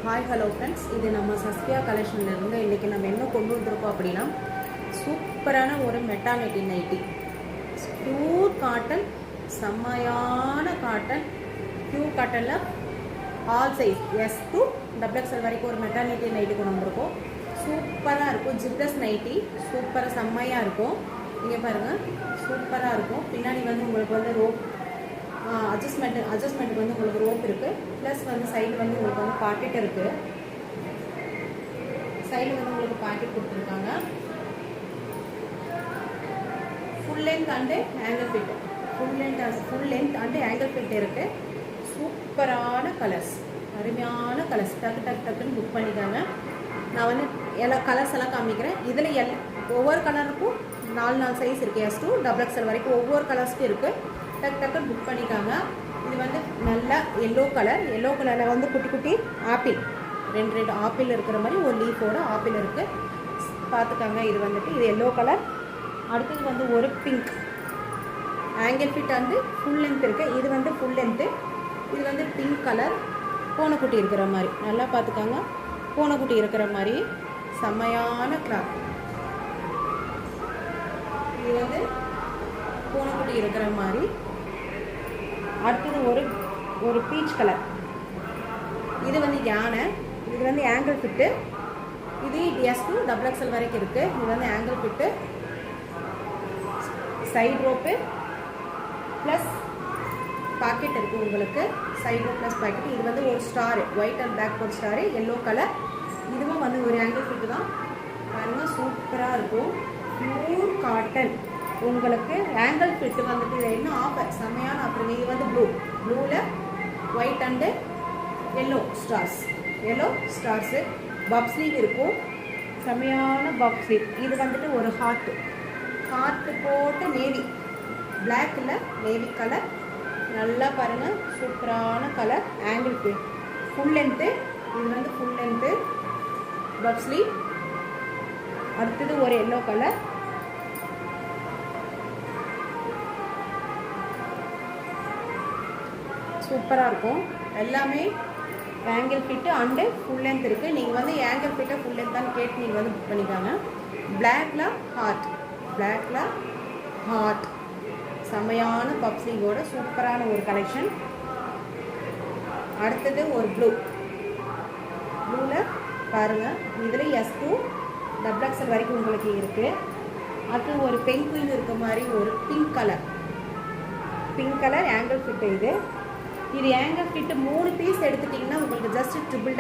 Hi hello friends, இது நம்ம சஸ்பியா கலெக்ஷன்லேருந்து இன்றைக்கி நம்ம என்ன கொண்டு வந்திருக்கோம் அப்படின்னா சூப்பரான ஒரு மெட்டானிட்டி நைட்டி. ப்யூர் காட்டன், செம்மையான காட்டன், ப்யூர் காட்டனில் all size S to XXL வரைக்கும் ஒரு மெட்டானிட்டி நைட்டி கொண்டு வந்திருக்கோம். சூப்பராக இருக்கும். ஜிப்லஸ் நைட்டி சூப்பராக செம்மையாக இருக்கும். இங்கே பாருங்கள், சூப்பராக இருக்கும். பின்னாடி வந்து உங்களுக்கு வந்து ரோப் அட்ஜஸ்ட்மெண்ட்டுக்கு வந்து உங்களுக்கு ரோப் இருக்குது. ப்ளஸ் வந்து சைடு வந்து உங்களுக்கு வந்து பாக்கெட் இருக்குது. சைடு வந்து உங்களுக்கு பாக்கெட் கொடுத்துருக்காங்க. Full length and angle fit, full length and angle fit இருக்குது. சூப்பரான கலர்ஸ், அருமையான கலர்ஸ். டக்குன்னு புக் பண்ணிக்காங்க. நான் வந்து எல்லா கலர்ஸ் எல்லாம் காமிக்கிறேன். இதில் ஒவ்வொரு கலருக்கும் 4 சைஸ் இருக்குது. S to XXL வரைக்கும் ஒவ்வொரு கலர்ஸ்க்கும் இருக்குது. டக்குன்னு புக் பண்ணிக்காங்க. இது வந்து நல்ல எல்லோ கலரில் வந்து குட்டி குட்டி ஆப்பிள், ரெண்டு ஆப்பிள் இருக்கிற மாதிரி ஒரு லீஃபோட ஆப்பிள் இருக்குது. பார்த்துக்காங்க. இது வந்துட்டு இது எல்லோ கலர். அடுத்தது வந்து ஒரு பிங்க் ஆங்கிள் ஃபிட் வந்து ஃபுல் லென்த் இருக்குது. இது வந்து ஃபுல் லென்த்து. இது வந்து பிங்க் கலர், பூனைக்குட்டி இருக்கிற மாதிரி. நல்லா பார்த்துக்காங்க. பூனைக்குட்டி இருக்கிற மாதிரி செம்மையான கிளாத். இது வந்து பூனைக்குட்டி இருக்கிற மாதிரி. அடுத்தது ஒரு பீச் கலர். இது வந்து யானை. இது வந்து ஆங்கிள் ஃபிட்டு. இது S to XXL வரைக்கும் இருக்குது. இது வந்து ankle fit, side rope plus pocket இருக்குது உங்களுக்கு. Side rope plus pocket. இது வந்து ஒரு ஸ்டாரு, ஒயிட் அண்ட் பிளாக் ஒரு ஸ்டாரு, எல்லோ கலர். இதுவும் வந்து ஒரு ஆங்கிள் ஃபிட்டு தான். பாருங்கள், சூப்பராக இருக்கும். Pure cotton. உங்களுக்கு ஆங்கிள் ஃபிட்டு வந்துட்டு என்ன ஆஃபர், செம்மையான ஆஃபர். இது வந்து ப்ளூவில் white and yellow stars. Puff sleeve இருக்கும். செம்மையான பப் ஸ்லீவ். இது வந்துட்டு ஒரு ஹார்ட்டு போட்டு நேவி, பிளாக்கில் நேவி கலர். நல்லா பாருங்கள், சூப்பரான colour. Angle fit full length. இது வந்து ஃபுல் லென்த்து பப் ஸ்லீவ். அடுத்தது ஒரு எல்லோ கலர். சூப்பராக இருக்கும். எல்லாமே ankle fit and full length இருக்குது. நீங்கள் வந்து ஆங்கிள் ஃபிட்டை ஃபுல் லென்த்தான்னு கேட்டு நீங்கள் வந்து புக் பண்ணிக்காங்க. பிளாக்ல ஹார்ட் செம்மையான பப்ஸ்லிங்கோட சூப்பரான ஒரு கலெக்ஷன். அடுத்தது ஒரு ப்ளூவில் பாருங்கள். இதில் S to XXL வரைக்கும் உங்களுக்கு இருக்குது. அடுத்து ஒரு பென்குயின் இருக்க மாதிரி ஒரு பிங்க் கலர் ஆங்கிள் ஃபிட்டு. இது ஆங்கிள் ஃபிட்டு 3 பீஸ் எடுத்துட்டிங்கன்னா உங்களுக்கு ஜஸ்ட்